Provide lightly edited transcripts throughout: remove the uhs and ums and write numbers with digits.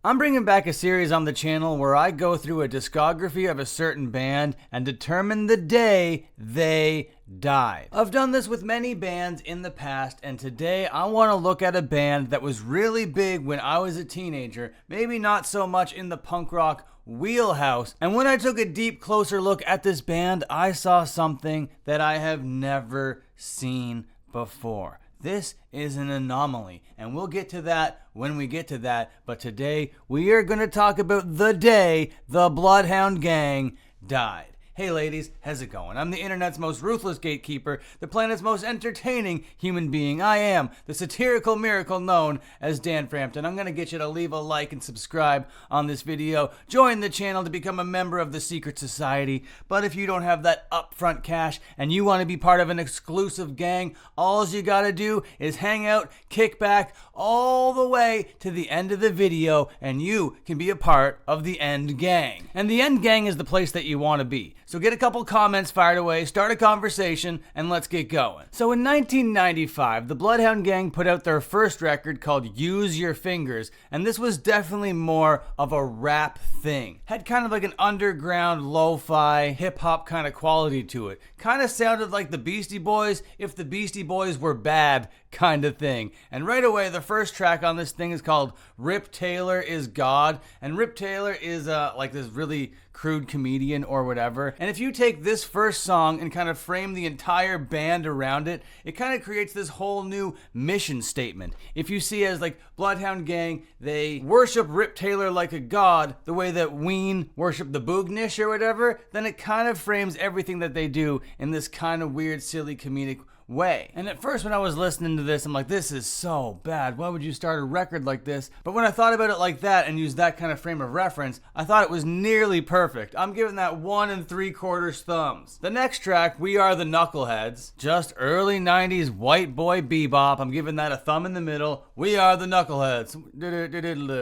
I'm bringing back a series on the channel where I go through a discography of a certain band and determine the day they died. I've done this with many bands in the past, and today I want to look at a band that was really big when I was a teenager, maybe not so much in the punk rock wheelhouse. And when I took a deep, closer look at this band, I saw something that I have never seen before. This is an anomaly, and we'll get to that when we get to that. But today, we are going to talk about the day the Bloodhound Gang died. Hey ladies, how's it going? I'm the internet's most ruthless gatekeeper, the planet's most entertaining human being. I am the satirical miracle known as Dan Frampton. I'm going to get you to leave a like and subscribe on this video. Join the channel to become a member of the secret society. But if you don't have that upfront cash and you want to be part of an exclusive gang, all you got to do is hang out, kick back all the way to the end of the video, and you can be a part of the End Gang. And the End Gang is the place that you want to be. So get a couple comments fired away, start a conversation, and let's get going. So in 1995, the Bloodhound Gang put out their first record called Use Your Fingers, and this was definitely more of a rap thing. Had kind of like an underground, lo-fi, hip-hop kind of quality to it. Kind of sounded like the Beastie Boys if the Beastie Boys were bad kind of thing. And right away, the first track on this thing is called Rip Taylor is God, and Rip Taylor is like this really crude comedian or whatever. And if you take this first song and kind of frame the entire band around it, it kind of creates this whole new mission statement. If you see as like Bloodhound Gang, they worship Rip Taylor like a god, the way that Ween worship the Boognish or whatever, then it kind of frames everything that they do in this kind of weird, silly, comedic way. And at first when I was listening to this, I'm like, this is so bad. Why would you start a record like this? But when I thought about it like that and used that kind of frame of reference, I thought it was nearly perfect. I'm giving that 1 3/4 thumbs. The next track, We Are the Knuckleheads, just early 90s white boy bebop. I'm giving that a thumb in the middle. We are the Knuckleheads.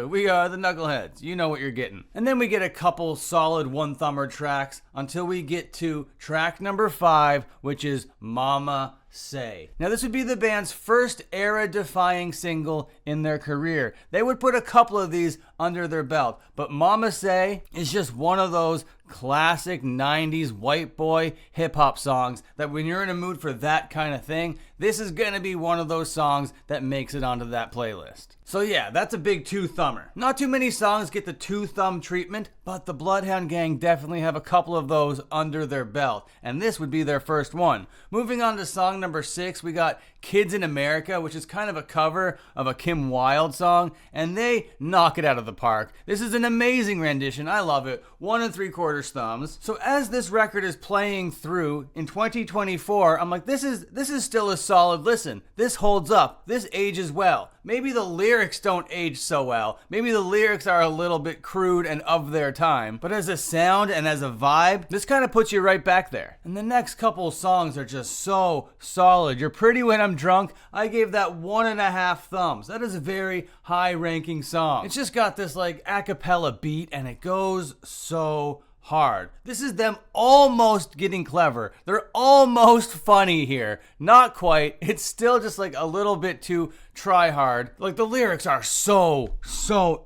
We are the Knuckleheads. You know what you're getting. And then we get a couple solid one-thumber tracks until we get to track number 5, which is Mama Say. Now this would be the band's first era-defying single in their career. They would put a couple of these under their belt, but Mama Say is just one of those classic 90s white boy hip-hop songs that when you're in a mood for that kind of thing, this is gonna be one of those songs that makes it onto that playlist. So yeah, that's a big two-thumber. Not too many songs get the two-thumb treatment, but the Bloodhound Gang definitely have a couple of those under their belt, and this would be their first one. Moving on to song number 6, we got Kids in America, which is kind of a cover of a Kim Wilde song, and they knock it out of the park. This is an amazing rendition. I love it. 1 3/4 thumbs. So as this record is playing through in 2024, I'm like, this is still a solid listen. This holds up. This ages well. Maybe the lyrics don't age so well. Maybe the lyrics are a little bit crude and of their time. But as a sound and as a vibe, this kind of puts you right back there. And the next couple songs are just so solid. You're Pretty When I'm Drunk, I gave that 1.5 thumbs. That is a very high ranking song. It's just got this like a cappella beat and it goes so hard. This is them almost getting clever. They're almost funny here. Not quite. It's still just like a little bit too try hard. Like the lyrics are so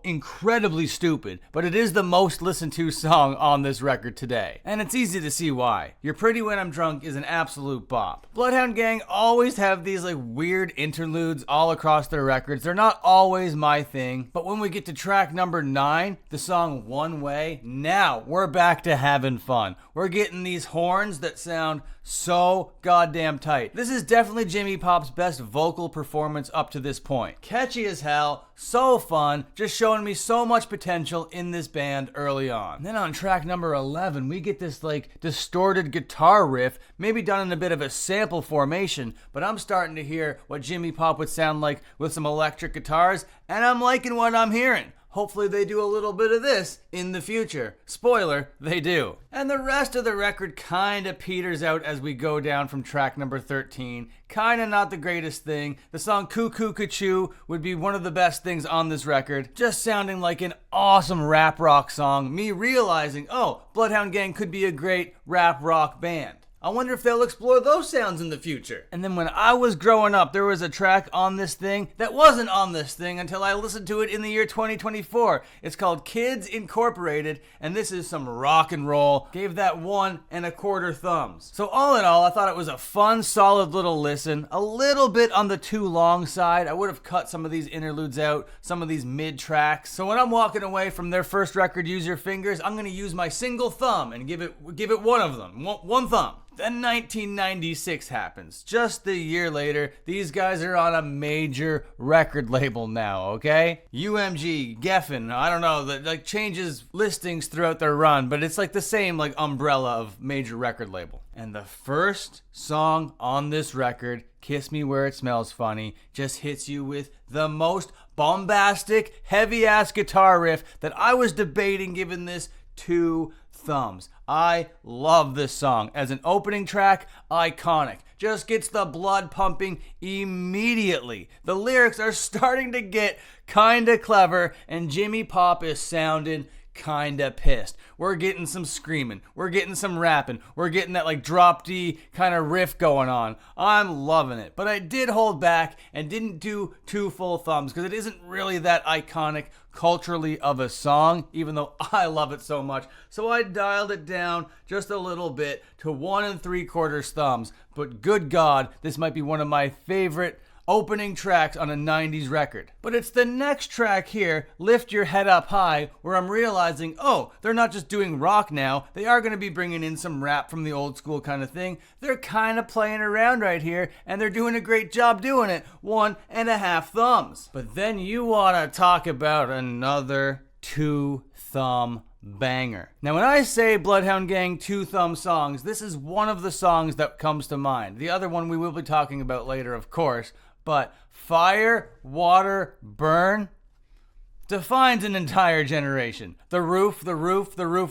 incredibly stupid, but it is the most listened to song on this record today. And it's easy to see why. You're Pretty When I'm Drunk is an absolute bop. Bloodhound Gang always have these like weird interludes all across their records. They're not always my thing, but when we get to track number 9, the song One Way, now we're back to having fun. We're getting these horns that sound so goddamn tight. This is definitely Jimmy Pop's best vocal performance up to this point. Catchy as hell, so fun, just showing me so much potential in this band early on. And then on track number 11, we get this like distorted guitar riff, maybe done in a bit of a sample formation, but I'm starting to hear what Jimmy Pop would sound like with some electric guitars, and I'm liking what I'm hearing. Hopefully they do a little bit of this in the future. Spoiler, they do. And the rest of the record kinda peters out as we go down from track number 13. Kinda not the greatest thing. The song Cuckoo Cachoo would be one of the best things on this record. Just sounding like an awesome rap rock song. Me realizing, oh, Bloodhound Gang could be a great rap rock band. I wonder if they'll explore those sounds in the future. And then when I was growing up, there was a track on this thing that wasn't on this thing until I listened to it in the year 2024. It's called Kids Incorporated, and this is some rock and roll. Gave that 1.25 thumbs. So all in all, I thought it was a fun, solid little listen. A little bit on the too long side. I would have cut some of these interludes out, some of these mid tracks. So when I'm walking away from their first record, Use Your Fingers, I'm gonna use my single thumb and give it one of them, one thumb. Then 1996 happens. Just a year later, these guys are on a major record label now, okay? UMG, Geffen, I don't know, that like changes listings throughout their run, but it's like the same like umbrella of major record label. And the first song on this record, Kiss Me Where It Smells Funny, just hits you with the most bombastic, heavy-ass guitar riff that I was debating giving this 2 thumbs. I love this song. As an opening track, iconic. Just gets the blood pumping immediately. The lyrics are starting to get kinda clever, and Jimmy Pop is sounding kinda pissed. We're getting some screaming. We're getting some rapping. We're getting that like drop D kind of riff going on. I'm loving it. But I did hold back and didn't do 2 full thumbs because it isn't really that iconic culturally of a song, even though I love it so much. So I dialed it down just a little bit to 1.75 thumbs. But good God, this might be one of my favorite opening tracks on a 90s record. But it's the next track here, Lift Your Head Up High, where I'm realizing, oh, they're not just doing rock now, they are going to be bringing in some rap from the old school kind of thing. They're kind of playing around right here, and they're doing a great job doing it. 1.5 thumbs. But then you want to talk about another 2 thumb banger. Now when I say Bloodhound Gang 2 thumb songs, this is one of the songs that comes to mind. The other one we will be talking about later, of course. But Fire, Water, Burn defines an entire generation. The roof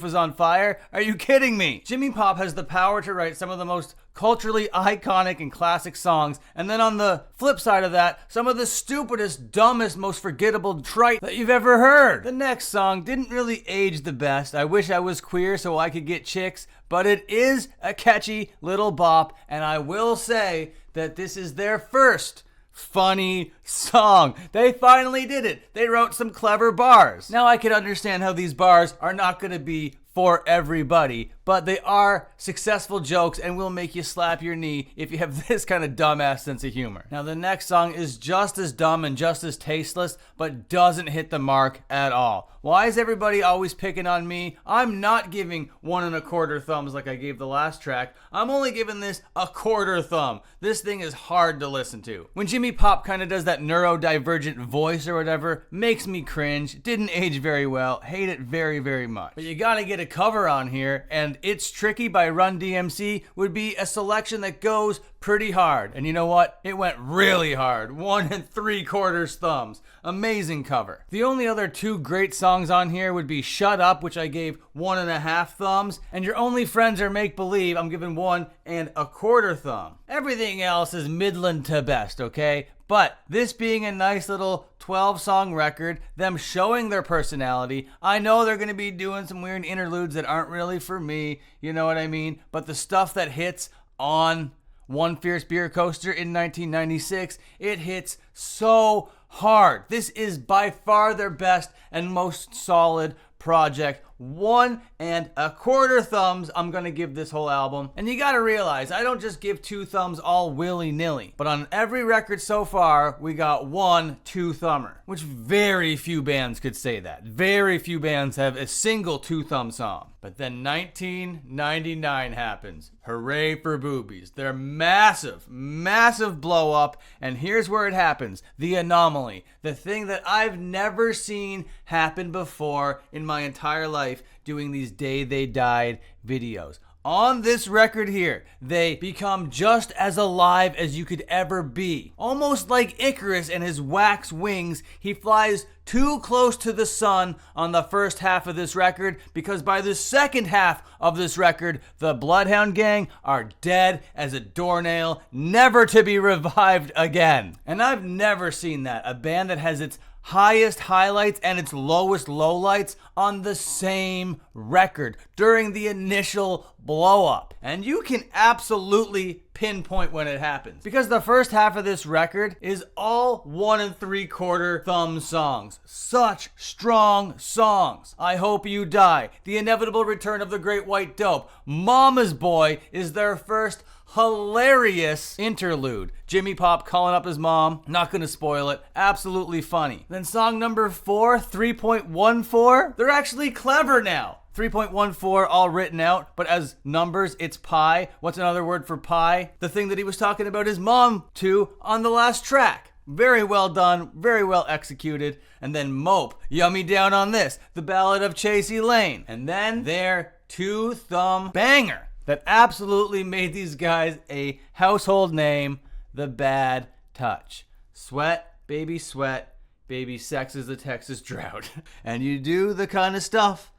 is on fire. Are you kidding me? Jimmy Pop has the power to write some of the most culturally iconic and classic songs, and then on the flip side of that, some of the stupidest, dumbest, most forgettable trite that you've ever heard. The next song didn't really age the best. I Wish I Was Queer So I Could Get Chicks, but it is a catchy little bop, and I will say that this is their first funny song. They finally did it. They wrote some clever bars. Now I can understand how these bars are not going to be for everybody, but they are successful jokes and will make you slap your knee if you have this kind of dumbass sense of humor. Now the next song is just as dumb and just as tasteless, but doesn't hit the mark at all. Why is everybody always picking on me? I'm not giving 1.25 thumbs like I gave the last track. I'm only giving this a 1/4 thumb. This thing is hard to listen to. When Jimmy Pop kind of does that neurodivergent voice or whatever, makes me cringe. Didn't age very well. Hate it very, very much. But you gotta get a cover on here, and It's Tricky by Run DMC would be a selection that goes pretty hard. And you know what? It went really hard. 1.75 thumbs. Amazing cover. The only other 2 great songs on here would be Shut Up, which I gave 1.5 thumbs, and Your Only Friends Are Make Believe, I'm giving 1.25 thumb. Everything else is Midland to best, okay? But this being a nice little 12-song record, them showing their personality, I know they're going to be doing some weird interludes that aren't really for me, you know what I mean? But the stuff that hits on One Fierce Beer Coaster in 1996, it hits so hard. This is by far their best and most solid project. 1.25 thumbs I'm gonna give this whole album. And you gotta realize, I don't just give 2 thumbs all willy-nilly, but on every record so far, we got 1 2-thumber, which very few bands could say that. Very few bands have a single 2-thumb song. But then 1999 happens. Hooray for Boobies. Their massive, massive blow up, and here's where it happens. The anomaly. The thing that I've never seen happen before in my entire life doing these Day They Died videos. On this record here, they become just as alive as you could ever be. Almost like Icarus and his wax wings, he flies too close to the sun on the first half of this record, because by the second half of this record, the Bloodhound Gang are dead as a doornail, never to be revived again. And I've never seen that. A band that has its highest highlights and its lowest lowlights on the same record during the initial blow up. And you can absolutely pinpoint when it happens, because the first half of this record is all 1 3/4 thumb songs. Such strong songs. I Hope You Die, The Inevitable Return of the Great White Dope, Mama's Boy is their first hilarious interlude. Jimmy Pop calling up his mom. Not gonna spoil it. Absolutely funny. Then song number 4, 3.14. They're actually clever now. 3.14 all written out, but as numbers, it's pi. What's another word for pi? The thing that he was talking about his mom to on the last track. Very well done, very well executed. And then Mope, Yummy Down on This, The Ballad of Chasey Lane. And then their 2-thumb banger that absolutely made these guys a household name, The Bad Touch. Sweat, baby, sex is the Texas drought. And you do the kind of stuff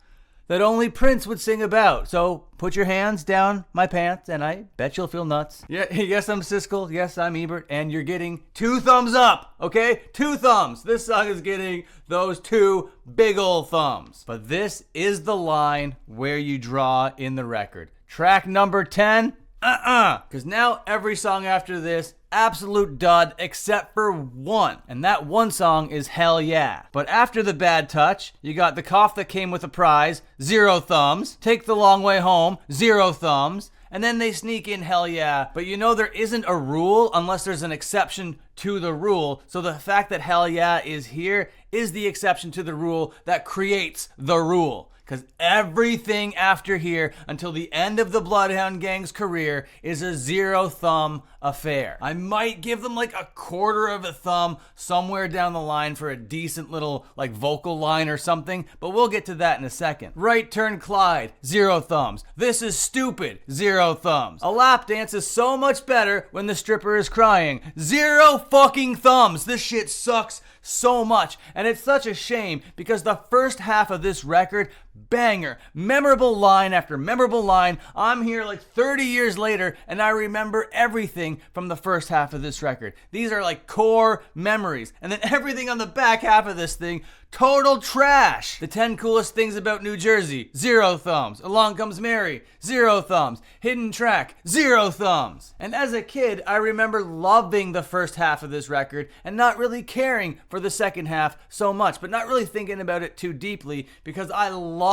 that only Prince would sing about. So put your hands down my pants and I bet you'll feel nuts. Yeah, yes, I'm Siskel. Yes, I'm Ebert. And you're getting 2 thumbs up, okay? 2 thumbs. This song is getting those 2 big old thumbs. But this is the line where you draw in the record. Track number 10, because now every song after this, absolute dud except for one. And that one song is Hell Yeah. But after The Bad Touch, you got The Cough That Came With a Prize, 0 thumbs. Take the Long Way Home, 0 thumbs. And then they sneak in Hell Yeah. But you know there isn't a rule unless there's an exception to the rule. So the fact that Hell Yeah is here is the exception to the rule that creates the rule. Because everything after here until the end of the Bloodhound Gang's career is a 0 thumb affair. I might give them like 1/4 of a thumb somewhere down the line for a decent little like vocal line or something, but we'll get to that in a second. Right Turn Clyde, 0 thumbs. This Is Stupid, 0 thumbs. A lap dance is so much better when the stripper is crying, 0 fucking thumbs. This shit sucks so much, and it's such a shame because the first half of this record, banger, memorable line after memorable line. I'm here like 30 years later and I remember everything from the first half of this record. These are like core memories. And then everything on the back half of this thing, total trash. The 10 Coolest Things About New Jersey, 0 thumbs. Along Comes Mary, 0 thumbs. Hidden Track, 0 thumbs. And as a kid, I remember loving the first half of this record and not really caring for the second half so much, but not really thinking about it too deeply because I loved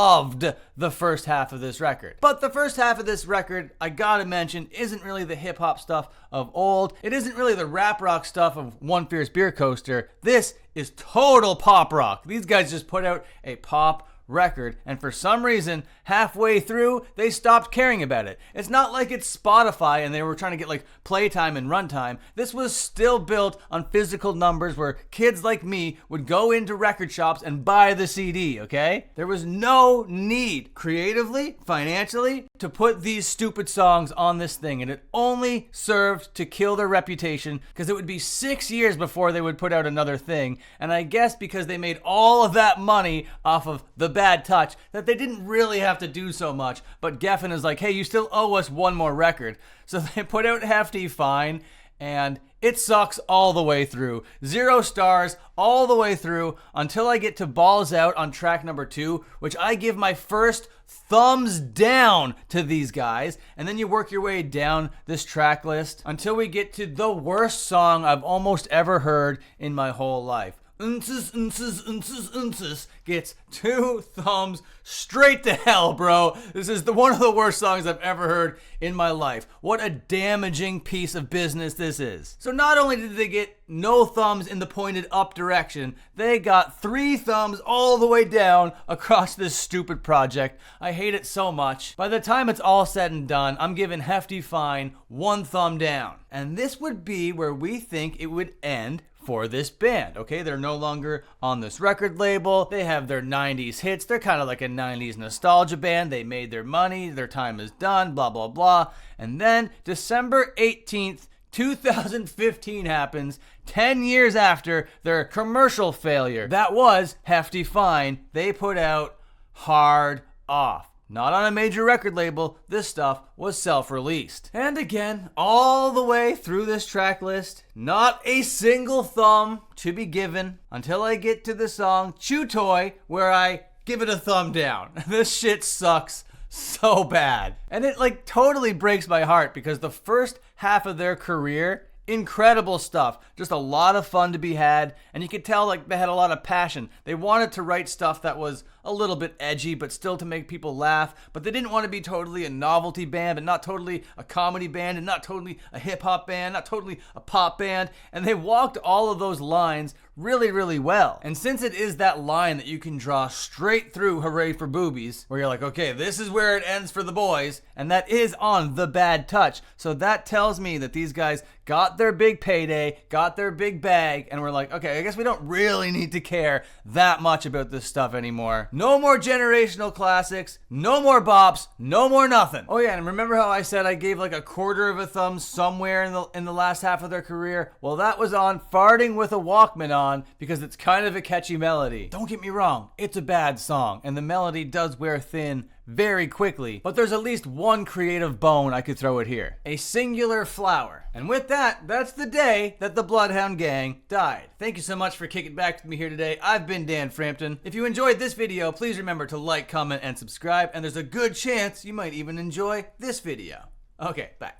the first half of this record. But the first half of this record, I gotta mention, isn't really the hip hop stuff of old. It isn't really the rap rock stuff of One Fierce Beer Coaster. This is total pop rock. These guys just put out a pop record, and for some reason, halfway through, they stopped caring about it. It's not like it's Spotify and they were trying to get like playtime and runtime. This was still built on physical numbers where kids like me would go into record shops and buy the CD, okay? There was no need, creatively, financially, to put these stupid songs on this thing, and it only served to kill their reputation because it would be 6 years before they would put out another thing, and I guess because they made all of that money off of The Bad Touch that they didn't really have to do so much, but Geffen is like, hey, you still owe us one more record. So they put out Hefty Fine, and it sucks all the way through. 0 stars all the way through until I get to Balls Out on track number 2, which I give my first thumbs down to these guys. And then you work your way down this track list until we get to the worst song I've almost ever heard in my whole life. Gets 2 thumbs straight to hell, bro. This is one of the worst songs I've ever heard in my life. What a damaging piece of business this is. So not only did they get no thumbs in the pointed up direction, they got 3 thumbs all the way down across this stupid project. I hate it so much. By the time it's all said and done, I'm giving Hefty Fine 1 thumb down. And this would be where we think it would end for this band, okay? They're no longer on this record label. They have their 90s hits. They're kind of like a 90s nostalgia band. They made their money. Their time is done, blah, blah, blah. And then December 18th, 2015 happens, 10 years after their commercial failure. That was Hefty Fine. They put out Hard Off. not on a major record label. This stuff was self-released. And again, all the way through this track list, not a single thumb to be given until I get to the song Chew Toy, where I give it a thumb down. This shit sucks so bad. And it like totally breaks my heart because the first half of their career, incredible stuff. Just a lot of fun to be had. And you could tell like they had a lot of passion. They wanted to write stuff that was a little bit edgy, but still to make people laugh. But they didn't want to be totally a novelty band, and not totally a comedy band, and not totally a hip hop band, not totally a pop band. And they walked all of those lines really, really well. And since it is that line that you can draw straight through Hooray for Boobies, where you're like, okay, this is where it ends for the boys, and that is on The Bad Touch. So that tells me that these guys got their big payday, got their big bag, and we're like, okay, I guess we don't really need to care that much about this stuff anymore. No more generational classics, no more bops, no more nothing. Oh yeah, and remember how I said I gave like a quarter of a thumb somewhere in the last half of their career? Well, that was on Farting with a Walkman On, because it's kind of a catchy melody. Don't get me wrong, it's a bad song, and the melody does wear thin very quickly, but there's at least one creative bone I could throw at here. A singular flower. And with that, that's the day that the Bloodhound gang died. Thank you so much for kicking back with me here today. I've been Dan Frampton. If you enjoyed this video, please remember to like, comment, and subscribe, and there's a good chance you might even enjoy this video. Okay, bye.